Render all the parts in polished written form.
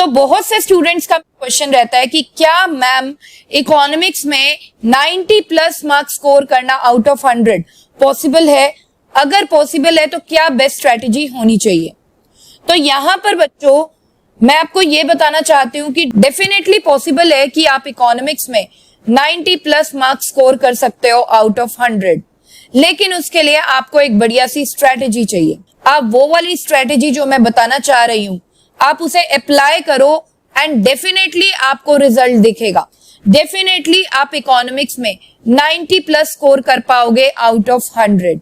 तो बहुत से स्टूडेंट्स का क्वेश्चन रहता है कि क्या मैम इकोनॉमिक्स में 90 प्लस मार्क्स स्कोर करना आउट ऑफ 100 पॉसिबल है? अगर पॉसिबल है तो क्या बेस्ट स्ट्रेटेजी होनी चाहिए? तो यहां पर बच्चों मैं आपको ये बताना चाहती हूं कि डेफिनेटली पॉसिबल है कि आप इकोनॉमिक्स में 90 प्लस मार्क्स स्कोर कर सकते हो आउट ऑफ 100, लेकिन उसके लिए आपको एक बढ़िया सी स्ट्रेटेजी चाहिए। आप वो वाली स्ट्रेटेजी जो मैं बताना चाह रही हूं आप उसे अप्लाई करो एंड डेफिनेटली आपको रिजल्ट दिखेगा। डेफिनेटली आप इकोनॉमिक्स में 90 प्लस स्कोर कर पाओगे आउट ऑफ 100।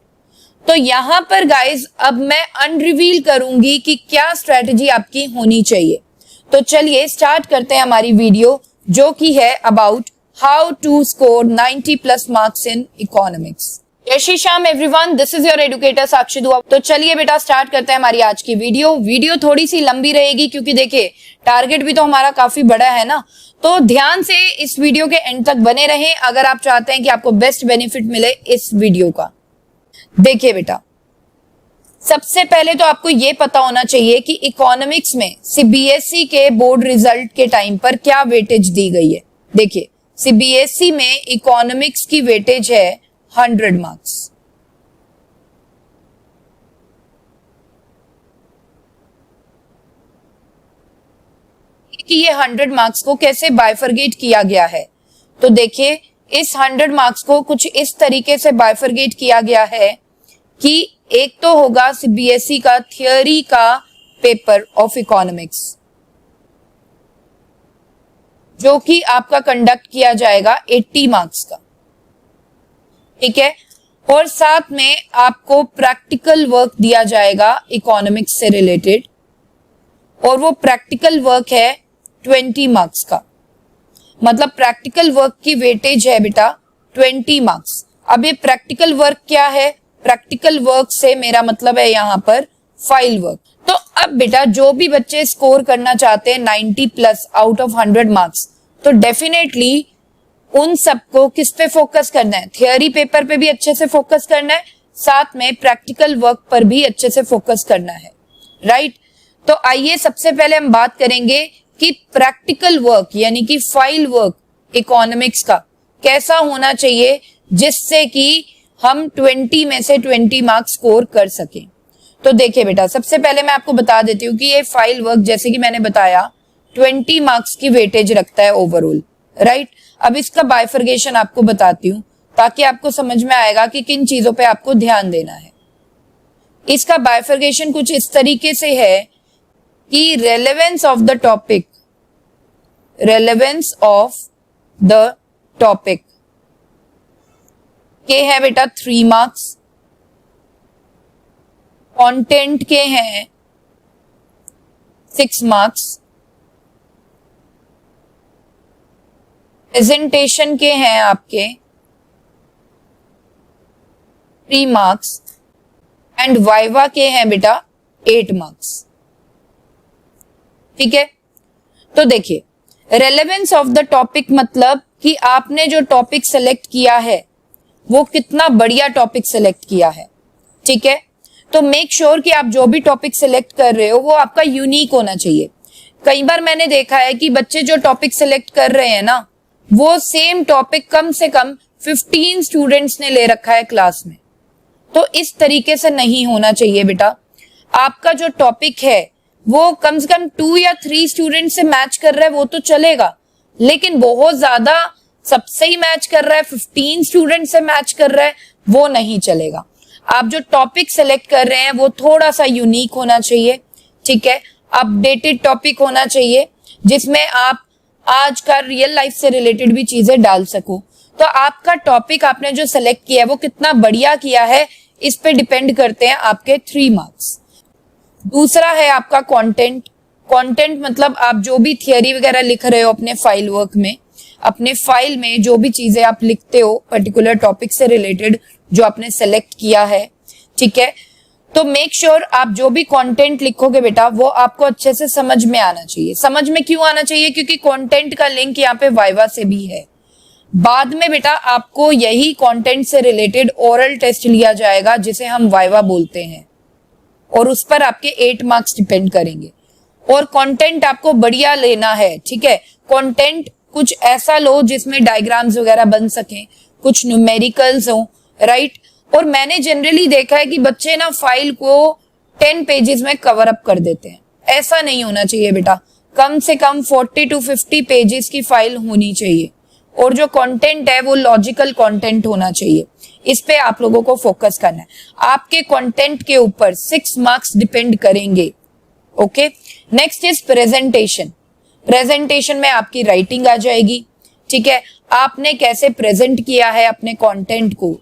तो यहां पर गाइज अब मैं अनरिवील करूंगी कि क्या स्ट्रेटेजी आपकी होनी चाहिए। तो चलिए स्टार्ट करते हैं हमारी वीडियो, जो कि है about how to score 90 plus marks in economics. जय Shri Shyam everyone, this is your educator Sakshi Dua. तो चलिए बेटा स्टार्ट करते हैं हमारी आज की वीडियो थोड़ी सी लंबी रहेगी क्योंकि देखिए टारगेट भी तो हमारा काफी बड़ा है ना। तो ध्यान से इस वीडियो के एंड तक बने रहें अगर आप चाहते हैं कि आपको बेस्ट बेनिफिट मिले इस वीडियो का। देखिए बेटा, सबसे पहले तो आपको ये पता होना चाहिए कि इकोनॉमिक्स में सीबीएसई के बोर्ड रिजल्ट के टाइम पर क्या वेटेज दी गई है। देखिए सीबीएसई में इकोनॉमिक्स की वेटेज है 100 मार्क्स। कि ये 100 मार्क्स को कैसे बाइफरगेट किया गया है, तो देखिए इस 100 मार्क्स को कुछ इस तरीके से बाइफरगेट किया गया है कि एक तो होगा सीबीएसई का थियोरी का पेपर ऑफ इकोनॉमिक्स जो कि आपका कंडक्ट किया जाएगा 80 मार्क्स का, ठीक है। और साथ में आपको प्रैक्टिकल वर्क दिया जाएगा इकोनॉमिक्स से रिलेटेड और वो प्रैक्टिकल वर्क है 20 मार्क्स का। मतलब प्रैक्टिकल वर्क की वेटेज है बेटा 20 मार्क्स। अब ये प्रैक्टिकल वर्क क्या है? प्रैक्टिकल वर्क से मेरा मतलब है यहाँ पर फाइल वर्क। तो अब बेटा जो भी बच्चे स्कोर करना चाहते हैं 90 प्लस आउट ऑफ 100 मार्क्स, तो डेफिनेटली उन सबको किस पे फोकस करना है? थियोरी पेपर पे भी अच्छे से फोकस करना है, साथ में प्रैक्टिकल वर्क पर भी अच्छे से फोकस करना है, राइट। तो आइए सबसे पहले हम बात करेंगे कि प्रैक्टिकल वर्क यानी कि फाइल वर्क इकोनॉमिक्स का कैसा होना चाहिए जिससे कि हम 20 में से 20 मार्क्स स्कोर कर सकें। तो देखिए बेटा, सबसे पहले मैं आपको बता देती हूँ कि ये फाइल वर्क जैसे कि मैंने बताया 20 मार्क्स की वेटेज रखता है ओवरऑल, राइट। अब इसका बाइफरगेशन आपको बताती हूँ ताकि आपको समझ में आएगा कि किन चीजों पे आपको ध्यान देना है। इसका बाइफरगेशन कुछ इस तरीके से है कि रेलेवेंस ऑफ द टॉपिक के है बेटा 3 मार्क्स, कंटेंट के हैं 6 मार्क्स, प्रेजेंटेशन के हैं आपके 3 मार्क्स एंड वाइवा के हैं बेटा 8 मार्क्स, ठीक है। तो देखिए रेलेवेंस ऑफ द टॉपिक मतलब कि आपने जो टॉपिक सेलेक्ट किया है वो कितना बढ़िया टॉपिक सेलेक्ट किया है, ठीक है। तो मेक श्योर कि आप जो भी टॉपिक सेलेक्ट कर रहे हो वो आपका यूनिक होना चाहिए। कई बार मैंने देखा है कि बच्चे जो टॉपिक सेलेक्ट कर रहे हैं ना वो सेम टॉपिक कम से कम 15 स्टूडेंट्स ने ले रखा है क्लास में। तो इस तरीके से नहीं होना चाहिए बेटा। आपका जो टॉपिक है वो कम से कम 2 या 3 स्टूडेंट से मैच कर रहा है वो तो चलेगा, लेकिन बहुत ज्यादा सबसे ही मैच कर रहा है, 15 स्टूडेंट से मैच कर रहा है, वो नहीं चलेगा। आप जो टॉपिक सेलेक्ट कर रहे हैं वो थोड़ा सा यूनिक होना चाहिए, ठीक है। अपडेटेड टॉपिक होना चाहिए जिसमें आप आज का रियल लाइफ से रिलेटेड भी चीजें डाल सको। तो आपका टॉपिक आपने जो सेलेक्ट किया है वो कितना बढ़िया किया है इस पे डिपेंड करते हैं आपके 3 मार्क्स। दूसरा है आपका कंटेंट। कंटेंट मतलब आप जो भी थियरी वगैरह लिख रहे हो अपने फाइल वर्क में, अपने फाइल में जो भी चीजें आप लिखते हो पर्टिकुलर टॉपिक से रिलेटेड जो आपने सेलेक्ट किया है, ठीक है। तो मेक श्योर आप जो भी कंटेंट लिखोगे बेटा वो आपको अच्छे से समझ में आना चाहिए। समझ में क्यों आना चाहिए? क्योंकि कंटेंट का लिंक यहाँ पे वाइवा से भी है। बाद में बेटा आपको यही कंटेंट से रिलेटेड ओरल टेस्ट लिया जाएगा जिसे हम वाइवा बोलते हैं, और उस पर आपके 8 मार्क्स डिपेंड करेंगे। और कंटेंट आपको बढ़िया लेना है, ठीक है। कंटेंट कुछ ऐसा लो जिसमें डायग्राम्स वगैरह बन सके, कुछ न्यूमेरिकल्स हो, राइट। और मैंने जनरली देखा है कि बच्चे ना फाइल को 10 पेजेस में कवर अप कर देते हैं। ऐसा नहीं होना चाहिए बेटा, कम से कम 40 to 50 पेजेस की फाइल होनी चाहिए, और जो कंटेंट है वो लॉजिकल कंटेंट होना चाहिए। इस पे आप लोगों को फोकस करना है। आपके कंटेंट के ऊपर 6 मार्क्स डिपेंड करेंगे, okay. Next is presentation. Presentation में आपकी राइटिंग आ जाएगी, ठीक है। आपने कैसे प्रेजेंट किया है अपने कंटेंट को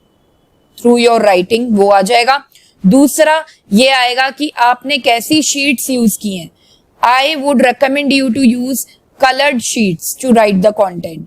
थ्रू योर राइटिंग, वो आ जाएगा। दूसरा ये आएगा कि आपने कैसी शीट्स यूज की हैं। I would recommend you to use coloured sheets to write the content,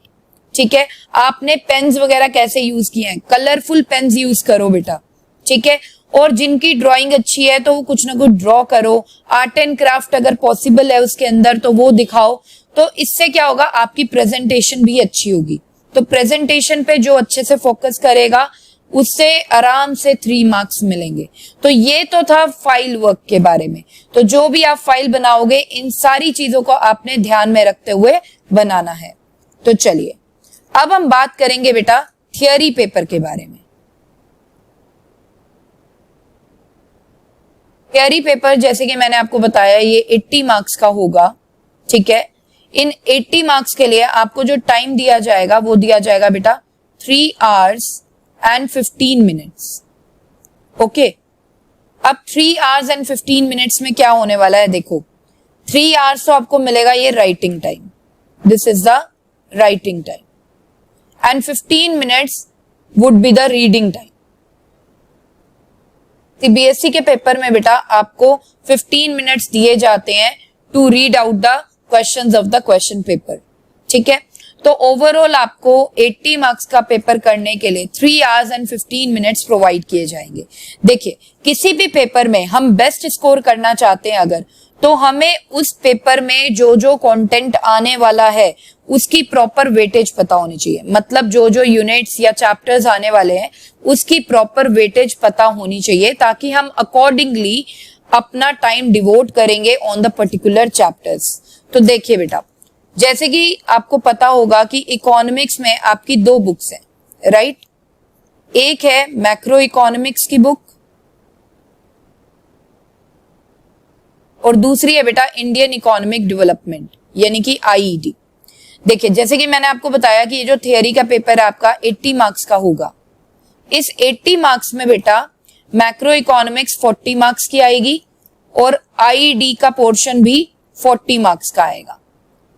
ठीक है। आपने पेन्स वगैरह कैसे यूज किए हैं, कलरफुल पेन्स यूज करो बेटा, ठीक है। और जिनकी ड्राइंग अच्छी है तो वो कुछ ना कुछ ड्रॉ करो, आर्ट एंड क्राफ्ट अगर पॉसिबल है उसके अंदर तो वो दिखाओ। तो इससे क्या होगा, आपकी प्रेजेंटेशन भी अच्छी होगी। तो प्रेजेंटेशन पे जो अच्छे से फोकस करेगा उससे आराम से 3 मार्क्स मिलेंगे। तो ये तो था फाइल वर्क के बारे में। तो जो भी आप फाइल बनाओगे इन सारी चीजों को आपने ध्यान में रखते हुए बनाना है। तो चलिए अब हम बात करेंगे बेटा थियरी पेपर के बारे में। थियरी पेपर जैसे कि मैंने आपको बताया ये 80 मार्क्स का होगा, ठीक है। इन 80 मार्क्स के लिए आपको जो टाइम दिया जाएगा वो दिया जाएगा बेटा 3 hours and 15 minutes, ओके। अब 3 hours and 15 minutes में क्या होने वाला है, देखो 3 hours तो आपको मिलेगा ये writing time, this is the writing time, and 15 minutes would be the reading time. CBSE के पेपर में बेटा आपको 15 मिनट्स दिए जाते हैं to read out the questions of the question paper, ठीक है। तो ओवरऑल आपको 80 मार्क्स का पेपर करने के लिए 3 hours and 15 minutes प्रोवाइड किए जाएंगे। देखिए किसी भी पेपर में हम बेस्ट स्कोर करना चाहते हैं अगर, तो हमें उस पेपर में जो जो कंटेंट आने वाला है उसकी प्रॉपर वेटेज पता होनी चाहिए। मतलब जो जो यूनिट्स या चैप्टर्स आने वाले हैं उसकी प्रॉपर वेटेज पता होनी चाहिए, ताकि हम अकॉर्डिंगली अपना टाइम डिवोट करेंगे ऑन द पर्टिकुलर चैप्टर्स। तो देखिए बेटा जैसे कि आपको पता होगा कि इकोनॉमिक्स में आपकी 2 बुक्स हैं, राइट। एक है मैक्रो इकोनॉमिक्स की बुक और दूसरी है बेटा इंडियन इकोनॉमिक डेवलपमेंट यानी कि आईईडी। देखिए जैसे कि मैंने आपको बताया कि ये जो थियरी का पेपर है आपका 80 मार्क्स का होगा। इस 80 मार्क्स में बेटा मैक्रो इकोनॉमिक्स 40 मार्क्स की आएगी और आईईडी का पोर्शन भी 40 मार्क्स का आएगा,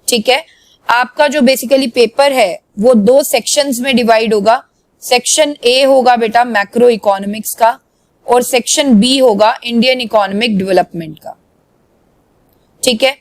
ठीक है। आपका जो बेसिकली पेपर है वो 2 सेक्शंस में डिवाइड होगा। सेक्शन ए होगा बेटा मैक्रो इकोनॉमिक्स का और सेक्शन बी होगा इंडियन इकोनॉमिक डेवलपमेंट का, ठीक है।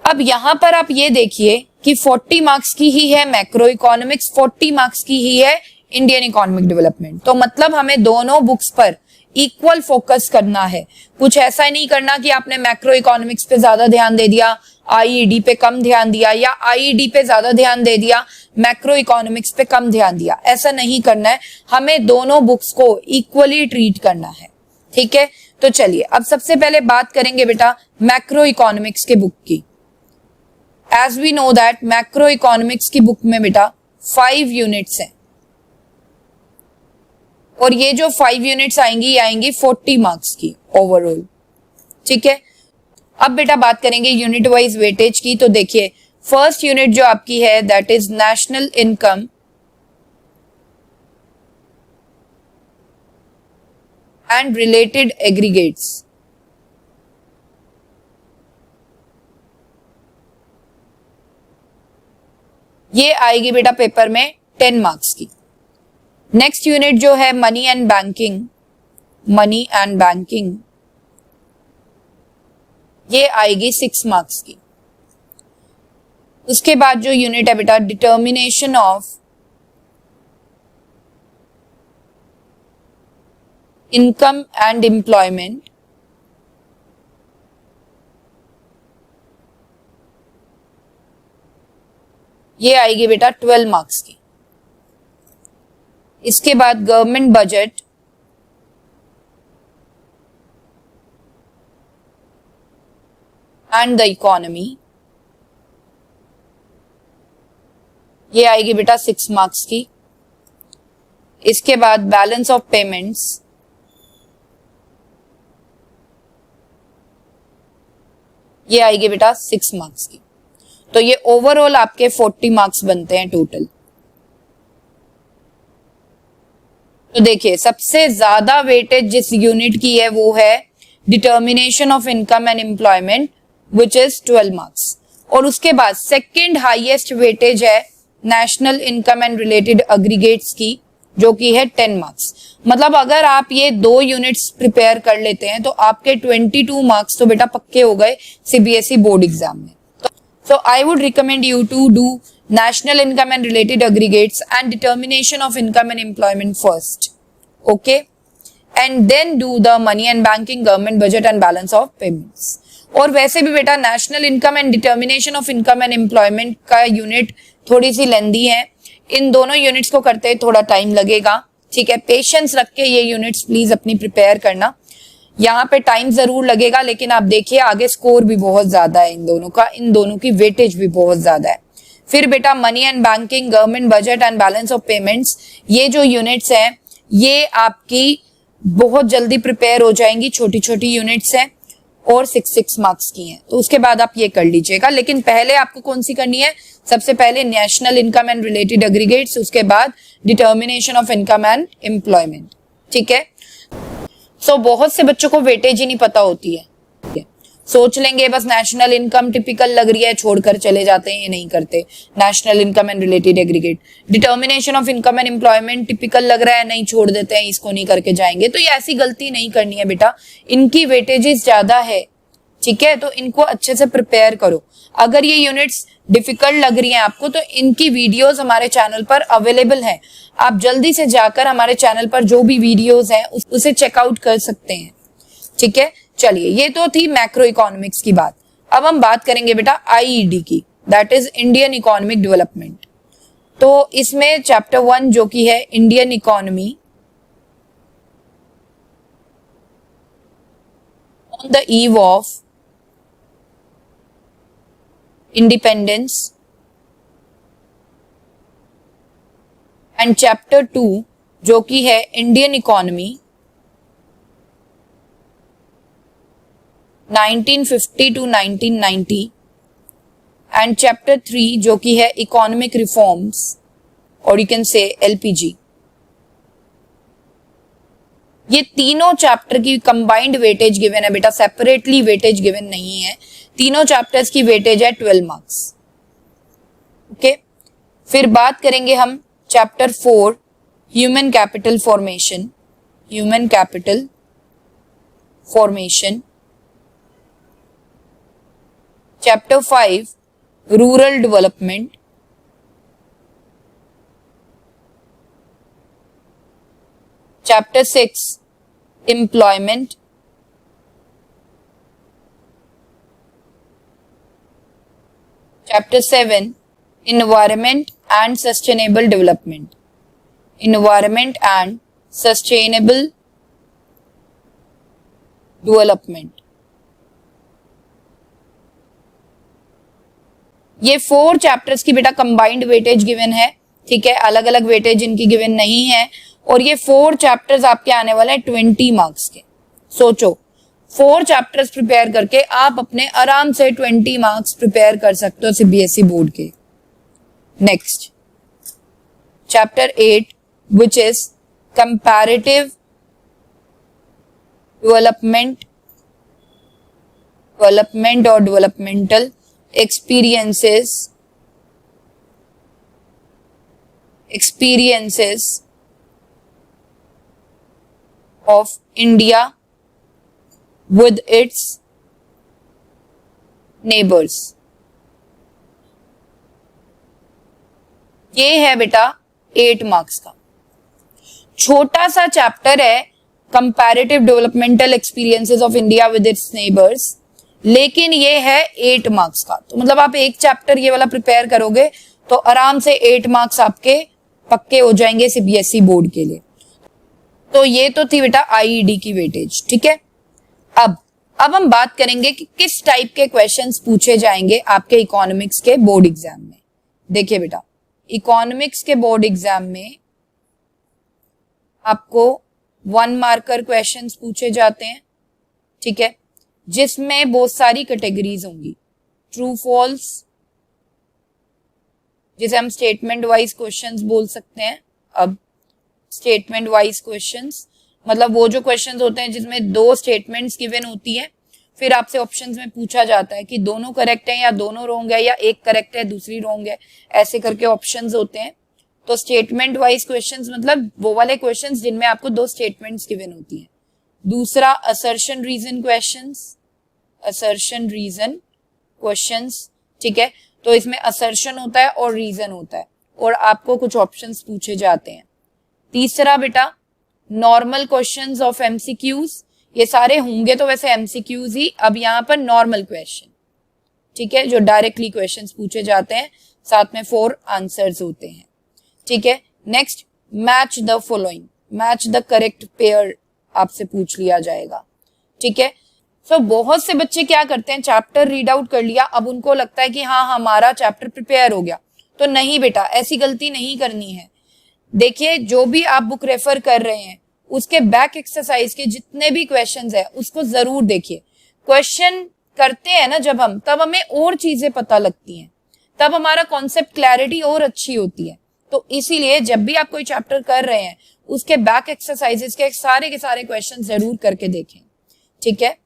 अब यहां पर आप ये देखिए कि 40 मार्क्स की ही है मैक्रो इकोनॉमिक्स, 40 मार्क्स की ही है इंडियन इकोनॉमिक डेवलपमेंट। तो मतलब हमें दोनों बुक्स पर इक्वल फोकस करना है। कुछ ऐसा नहीं करना कि आपने मैक्रो इकोनॉमिक्स पे ज्यादा ध्यान दे दिया, आईईडी पे कम ध्यान दिया, या आईईडी पे ज्यादा ध्यान दे दिया, मैक्रो इकोनॉमिक्स पे कम ध्यान दिया। ऐसा नहीं करना है, हमें दोनों बुक्स को इक्वली ट्रीट करना है, ठीक है। तो चलिए अब सबसे पहले बात करेंगे बेटा मैक्रो इकोनॉमिक्स के बुक की। As we know that macro economics की बुक में बेटा 5 यूनिट्स हैं और ये जो 5 यूनिट्स आएंगी 40 मार्क्स की ओवरऑल, ठीक है। अब बेटा बात करेंगे यूनिट वाइज वेटेज की। तो देखिए फर्स्ट यूनिट जो आपकी है that is national income and related aggregates. ये आएगी बेटा पेपर में 10 मार्क्स की। नेक्स्ट यूनिट जो है money and banking, money and banking, ये आएगी 6 मार्क्स की। उसके बाद जो यूनिट है बेटा determination of income and employment, ये आएगी बेटा 12 मार्क्स की। इसके बाद government budget and the economy, ये आएगी बेटा 6 मार्क्स की। इसके बाद बैलेंस ऑफ पेमेंट्स, ये आएगी बेटा 6 मार्क्स की। तो ये ओवरऑल आपके 40 मार्क्स बनते हैं टोटल। तो देखिए सबसे ज्यादा वेटेज जिस यूनिट की है वो है determination of income and employment which is 12 marks, और उसके बाद सेकंड हाईएस्ट वेटेज है national income and related aggregates की, जो की है 10 मार्क्स। मतलब अगर आप ये 2 यूनिट्स प्रिपेयर कर लेते हैं तो आपके 22 मार्क्स तो बेटा पक्के हो गए सीबीएसई बोर्ड एग्जाम में। So I would recommend you to do national income and related aggregates and determination of income and employment first, okay, and then do the money and banking, government budget and balance of payments. और वैसे भी बेटा national income and determination of income and employment का unit थोड़ी सी लेंदी है, इन दोनों units को करते थोड़ा टाइम लगेगा, ठीक है। पेशेंस रख के ये यूनिट्स प्लीज अपनी प्रिपेयर करना, यहाँ पे टाइम जरूर लगेगा, लेकिन आप देखिए आगे स्कोर भी बहुत ज्यादा है इन दोनों का, इन दोनों की वेटेज भी बहुत ज्यादा है। फिर बेटा money and banking, government budget and balance of payments, ये जो यूनिट्स हैं ये आपकी बहुत जल्दी प्रिपेयर हो जाएंगी, छोटी छोटी यूनिट्स हैं और 6 मार्क्स की हैं, तो उसके बाद आप ये कर लीजिएगा। लेकिन पहले आपको कौन सी करनी है, सबसे पहले national income and related aggregates, उसके बाद determination of income and employment, ठीक है। सो बहुत से बच्चों को वेटेज ही नहीं पता होती है, सोच लेंगे बस नेशनल इनकम टिपिकल लग रही है छोड़कर चले जाते हैं, ये नहीं करते। National income and related aggregate, determination of income and employment typical लग रहा है, नहीं छोड़ देते हैं, इसको नहीं करके जाएंगे। तो ये ऐसी गलती नहीं करनी है बेटा, इनकी वेटेजेस ज्यादा है, ठीक है, तो इनको अच्छे से प्रिपेयर करो। अगर ये यूनिट्स डिफिकल्ट लग रही हैं आपको तो इनकी वीडियोस हमारे चैनल पर अवेलेबल हैं, आप जल्दी से जाकर हमारे चैनल पर जो भी वीडियोस हैं उसे चेकआउट कर सकते हैं, ठीक है। चलिए ये तो थी मैक्रो इकोनॉमिक्स की बात। अब हम बात करेंगे बेटा आईईडी की, that is Indian economic development. तो इसमें चैप्टर 1 जो की है Indian economy on the eve of independence, and chapter 2 जो की है Indian economy 1950 to 1990, and chapter 3 जो की है इकोनॉमिक रिफॉर्म्स और यू कैन से एलपीजी। ये तीनों चैप्टर की कंबाइंड वेटेज गिवन है बेटा, सेपरेटली वेटेज गिवन नहीं है, तीनों चैप्टर्स की वेटेज है 12 मार्क्स, ओके। फिर बात करेंगे हम chapter 4 human capital formation, human capital formation, chapter 5 rural development, chapter 6 employment, chapter 7 environment and sustainable development, environment and sustainable development. ये 4 चैप्टर्स की बेटा कंबाइंड वेटेज गिवन है, ठीक है, अलग अलग वेटेज इनकी गिवन नहीं है, और ये 4 चैप्टर्स आपके आने वाले हैं 20 मार्क्स के। सोचो 4 चैप्टर्स प्रिपेयर करके आप अपने आराम से 20 मार्क्स प्रिपेयर कर सकते हो सीबीएसई बोर्ड के। Next chapter 8 which is comparative development और developmental experiences of India with its neighbors। ये है बेटा 8 मार्क्स का, छोटा सा चैप्टर है comparative developmental experiences of India with its neighbours, लेकिन ये है 8 मार्क्स का। तो मतलब आप एक चैप्टर ये वाला प्रिपेयर करोगे तो आराम से 8 मार्क्स आपके पक्के हो जाएंगे सीबीएसई बोर्ड के लिए। तो ये तो थी बेटा आईईडी की वेटेज, ठीक है। अब अब हम बात करेंगे कि किस टाइप के क्वेश्चंस पूछे जाएंगे आपके इकोनॉमिक्स के बोर्ड एग्जाम में। देखिए बेटा, इकोनॉमिक्स के बोर्ड एग्जाम में आपको 1 मार्कर क्वेश्चंस पूछे जाते हैं, ठीक है, जिसमें बहुत सारी कैटेगरीज होंगी। ट्रू फॉल्स, जिसे हम स्टेटमेंट वाइज क्वेश्चंस बोल सकते हैं। अब स्टेटमेंट वाइज क्वेश्चंस मतलब वो जो क्वेश्चंस होते हैं जिसमें 2 स्टेटमेंट्स गिवन होती है, फिर आपसे ऑप्शंस में पूछा जाता है कि दोनों करेक्ट है या दोनों रॉन्ग है या एक करेक्ट है दूसरी रॉन्ग है, ऐसे करके ऑप्शंस होते हैं। तो स्टेटमेंट वाइज क्वेश्चंस मतलब वो वाले क्वेश्चंस जिनमें आपको 2 स्टेटमेंट्स गिवन होती हैं। दूसरा assertion reason questions, assertion reason questions, ठीक है, तो इसमें असर्शन होता है और रीजन होता है और आपको कुछ ऑप्शंस पूछे जाते हैं। तीसरा बेटा नॉर्मल क्वेश्चंस ऑफ एमसीक्यूज, ये सारे होंगे तो वैसे एमसीक्यूज ही, अब यहाँ पर नॉर्मल क्वेश्चन, ठीक है, जो डायरेक्टली क्वेश्चंस पूछे जाते हैं, साथ में 4 आंसर्स होते हैं, ठीक है। Next match the following, match the correct pair आपसे पूछ लिया जाएगा, ठीक है। सो बहुत से बच्चे क्या करते हैं, चैप्टर रीड आउट कर लिया, अब उनको लगता है कि हाँ हमारा चैप्टर प्रिपेयर हो गया। तो नहीं बेटा, ऐसी गलती नहीं करनी है। देखिए, जो भी आप बुक रेफर कर रहे हैं उसके बैक एक्सरसाइज के जितने भी क्वेश्चंस है उसको जरूर देखिए। क्वेश्चन करते हैं ना जब हम, तब हमें और चीजें पता लगती हैं, तब हमारा कॉन्सेप्ट क्लैरिटी और अच्छी होती है। तो इसीलिए जब भी आप कोई चैप्टर कर रहे हैं उसके बैक एक्सरसाइजेस के सारे क्वेश्चन जरूर करके देखें, ठीक है।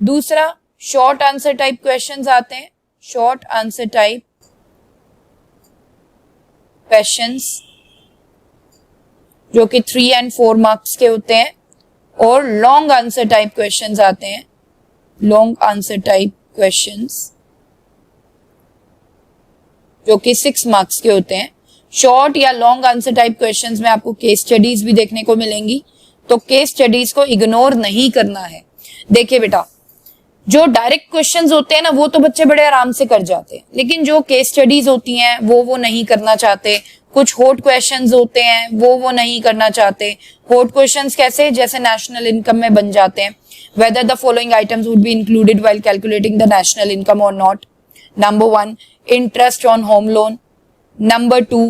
दूसरा शॉर्ट आंसर टाइप क्वेश्चंस आते हैं, शॉर्ट आंसर टाइप क्वेश्चंस जो कि 3 और 4 मार्क्स के होते हैं, और लॉन्ग आंसर टाइप क्वेश्चंस आते हैं, लॉन्ग आंसर टाइप क्वेश्चंस जो कि 6 मार्क्स के होते हैं। शॉर्ट या लॉन्ग आंसर टाइप क्वेश्चंस में आपको केस स्टडीज भी देखने को मिलेंगी, तो केस स्टडीज को इग्नोर नहीं करना है। देखिए बेटा, जो डायरेक्ट क्वेश्चंस होते हैं ना वो तो बच्चे बड़े आराम से कर जाते हैं, लेकिन जो केस स्टडीज होती हैं वो नहीं करना चाहते। कुछ हॉट क्वेश्चंस होते हैं वो नहीं करना चाहते। हॉट क्वेश्चंस कैसे, जैसे नेशनल इनकम में बन जाते हैं, whether the following items would be included while calculating the national income or not. Number 1, interest on home loan. Number 2,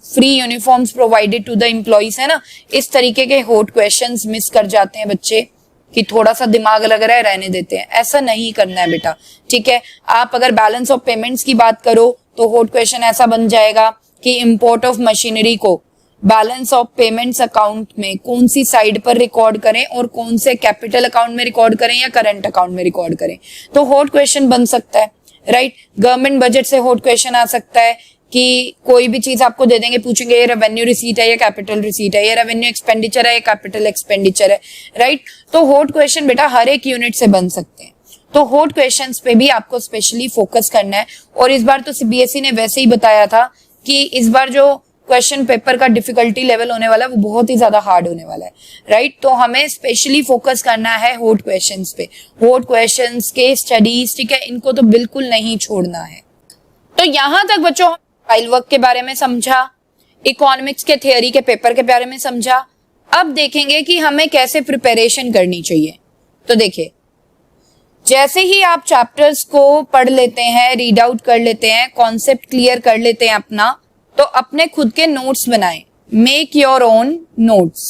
free uniforms provided to the employees, है ना। इस तरीके के हॉट क्वेश्चंस मिस कर जाते हैं बच्चे कि थोड़ा सा दिमाग लग रहा है रहने देते हैं, ऐसा नहीं करना है बेटा, ठीक है। आप अगर बैलेंस ऑफ पेमेंट्स की बात करो तो हॉट क्वेश्चन ऐसा बन जाएगा कि इंपोर्ट ऑफ मशीनरी को बैलेंस ऑफ पेमेंट्स अकाउंट में कौन सी साइड पर रिकॉर्ड करें और कौन से कैपिटल अकाउंट में रिकॉर्ड करें या करंट अकाउंट में रिकॉर्ड करें, तो हॉट क्वेश्चन बन सकता है, राइट। गवर्नमेंट बजट से हॉट क्वेश्चन आ सकता है कि कोई भी चीज आपको दे देंगे, पूछेंगे ये रेवेन्यू रिसीट है या कैपिटल रिसीट है, ये रेवेन्यू एक्सपेंडिचर है या कैपिटल एक्सपेंडिचर है, राइट। तो हॉट क्वेश्चन बेटा हर एक यूनिट से बन सकते हैं, तो हॉट क्वेश्चंस पे भी आपको स्पेशली फोकस करना है। और इस बार तो सीबीएसई ने वैसे ही बताया था कि इस बार जो क्वेश्चन पेपर का डिफिकल्टी लेवल होने वाला है वो बहुत ही ज्यादा हार्ड होने वाला है, राइट। तो हमें स्पेशली फोकस करना है हॉट क्वेश्चंस पे, हॉट क्वेश्चंस के स्टडीज, ठीक है, इनको तो बिल्कुल नहीं छोड़ना है। तो यहां तक बच्चों फाइल वर्क के बारे में समझा, इकोनॉमिक्स के थ्योरी के पेपर के बारे में समझा। अब देखेंगे कि हमें कैसे प्रिपरेशन करनी चाहिए। तो देखिए, जैसे ही आप चैप्टर्स को पढ़ लेते हैं, रीड आउट कर लेते हैं, कॉन्सेप्ट क्लियर कर लेते हैं अपना, तो अपने खुद के नोट्स बनाएं, मेक योर ओन नोट्स,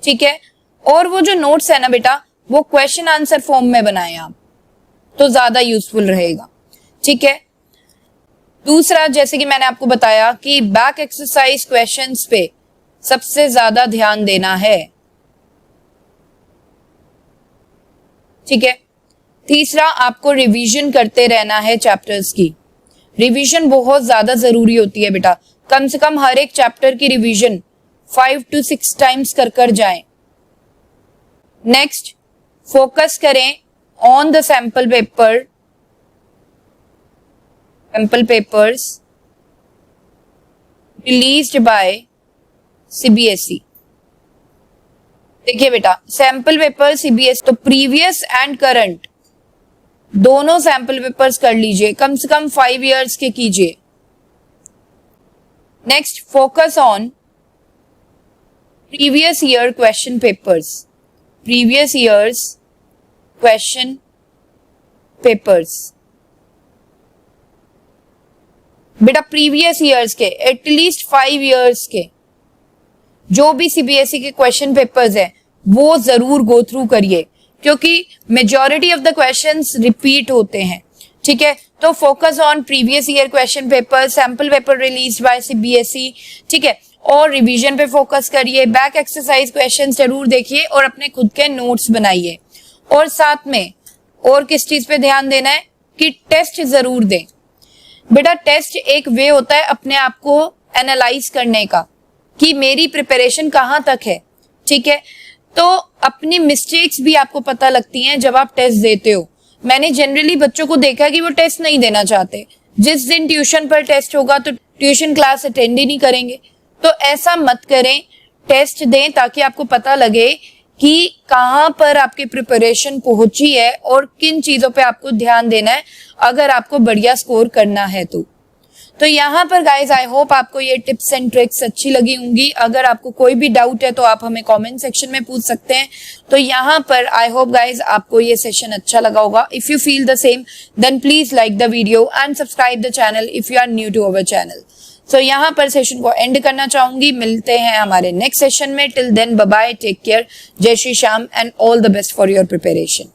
ठीक है। और वो जो नोट्स है ना बेटा, वो क्वेश्चन आंसर फॉर्म में बनाएं आप, तो ज्यादा यूजफुल रहेगा, ठीक है। दूसरा, जैसे कि मैंने आपको बताया कि बैक एक्सरसाइज क्वेश्चंस पे सबसे ज्यादा ध्यान देना है, ठीक है। तीसरा, आपको रिवीजन करते रहना है चैप्टर्स की, रिवीजन बहुत ज्यादा जरूरी होती है बेटा, कम से कम हर एक चैप्टर की रिवीजन 5 to 6 टाइम्स कर जाएं। नेक्स्ट, फोकस करें on the sample paper, sample papers released by CBSE. देखिए बेटा, सैंपल पेपर सीबीएसई, तो प्रीवियस एंड करंट दोनों सैंपल पेपर्स कर लीजिए, कम से कम 5 इयर्स के कीजिए। Next, focus on previous year question papers, previous years question papers. बेटा प्रीवियस ईयर्स के एटलीस्ट 5 ईयर्स के जो भी सीबीएसई के क्वेश्चन पेपर्स है वो जरूर गो थ्रू करिए, क्योंकि majority of the questions repeat होते हैं। ठीक है, तो focus on previous year question paper, sample paper release by CBSE. ठीक है, और रिवीजन पे फोकस करिए, बैक एक्सरसाइज क्वेश्चन जरूर देखिए और अपने खुद के नोट्स बनाइए। और साथ में और किस चीज पे ध्यान देना है कि टेस्ट जरूर दें। बेटा टेस्ट एक वे होता है अपने आप को एनालाइज करने का कि मेरी प्रिपरेशन कहाँ तक है। ठीक है, तो अपनी मिस्टेक्स भी आपको पता लगती हैं जब आप टेस्ट देते हो। मैंने जनरली बच्चों को देखा कि वो टेस्ट नहीं देना चाहते, जिस दिन ट्यूशन पर टेस्ट होगा तो ट्यूशन क्लास अटेंड ही नहीं करेंगे। तो ऐसा मत करें, टेस्ट दें ताकि आपको पता लगे कि कहाँ पर आपकी प्रिपरेशन पहुंची है और किन चीजों पे आपको ध्यान देना है अगर आपको बढ़िया स्कोर करना है तो यहाँ पर गाइज आई होप आपको ये टिप्स एंड ट्रिक्स अच्छी लगी होंगी। अगर आपको कोई भी डाउट है तो आप हमें कमेंट सेक्शन में पूछ सकते हैं। तो यहाँ पर आई होप गाइज आपको ये सेशन अच्छा लगा होगा। If you feel the same then please like the video and subscribe the channel if you are new to our channel. So यहाँ पर सेशन को एंड करना चाहूंगी। मिलते हैं हमारे नेक्स्ट सेशन में। Till then bye bye, take care, जय Shri Shyam and all the best for your preparation.